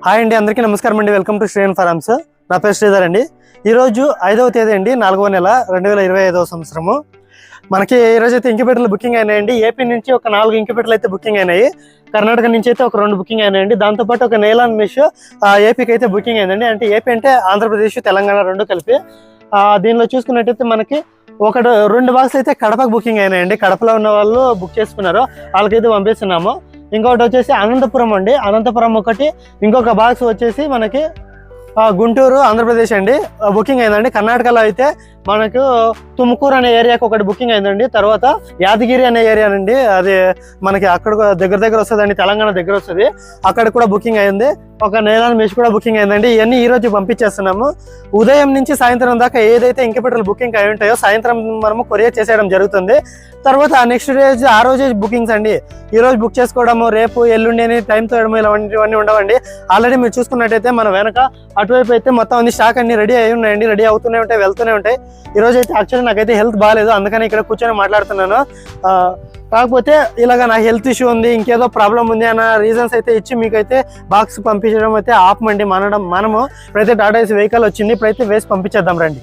Hi అండి, అందరికీ నమస్కారం అండి. Welcome to Sriram Farms. నా పేరు శ్రీధర్ అండి. ఈరోజు 5వ తేదీ అండి, 4వ నెల 2025వ సంవత్సరము. మనకి ఈరోజు అయితే ఇంక్యుబేటర్లు బుకింగ్ అయినాయండి. ఏపీ నుంచి ఒక 4 ఇంక్యుబేటర్లు అయితే బుకింగ్ అయినాయి. కర్ణాటక నుంచి అయితే ఒక 2 బుకింగ్ అయినాయండి. దాంతోపాటు ఒక నైలాన్ మెష్ ఏపీకి అయితే బుకింగ్ అయిందండి. అంటే ఏపీ అంటే ఆంధ్రప్రదేశ్, తెలంగాణ 2 కలిపి. దీనిలో చూసుకున్నట్టయితే మనకి 2 బాక్స్ అయితే కడపకు బుకింగ్ అయినాయండి. కడపలో ఉన్న వాళ్ళు బుక్ చేసుకున్నారు, వాళ్ళకైతే పంపిస్తున్నాము. ఇంకొకటి వచ్చేసి అనంతపురం అండి, అనంతపురం ఒకటి. ఇంకొక బాక్స్ వచ్చేసి మనకి గుంటూరు, ఆంధ్రప్రదేశ్ అండి బుకింగ్ అయిందండి. కర్ణాటకలో అయితే మనకు తుమ్కూరు అనే ఏరియాకి ఒకటి బుకింగ్ అయిందండి. తర్వాత యాదగిరి అనే ఏరియా అండి, అది మనకి అక్కడ దగ్గర వస్తుందండి, తెలంగాణ దగ్గర వస్తుంది, అక్కడ కూడా బుకింగ్ అయింది. ఒక నైలాన్ మెష్ కూడా బుకింగ్ అయిందండి. ఇవన్నీ ఈ రోజు పంపించేస్తున్నాము. ఉదయం నుంచి సాయంత్రం దాకా ఏదైతే ఇంక్యుబేటర్లు బుకింగ్ అయి ఉంటాయో సాయంత్రం మనము కొరియర్ చేసేయడం జరుగుతుంది. తర్వాత నెక్స్ట్ రోజు ఆ రోజే బుకింగ్స్ అండి. ఈ రోజు బుక్ చేసుకోవడము, రేపు ఎల్లుండి అని టైం తోయడము ఇవన్నీ ఉండవండి. ఆల్రెడీ మీరు చూసుకున్నట్టయితే మన వెనక అటువైపు అయితే మొత్తం అన్ని స్టాక్ అన్ని రెడీ అయి ఉన్నాయండి. రెడీ అవుతూనే ఉంటాయి, వెళ్తూనే ఉంటాయి. ఈ రోజు అయితే యాక్చువల్లీ నాకైతే హెల్త్ బాగాలేదు, అందుకని ఇక్కడ కూర్చొని మాట్లాడుతున్నాను. కాకపోతే ఇలాగ నా హెల్త్ ఇష్యూ ఉంది, ఇంకేదో ప్రాబ్లం ఉంది అన్న రీజన్స్ అయితే ఇచ్చి మీకైతే బాక్స్ పంపించడం అయితే ఆపమండి. మనము ఇప్పుడైతే టాటా ఏసీ వెహికల్ వచ్చింది, ఇప్పుడైతే వేసి పంపించేద్దాం రండి.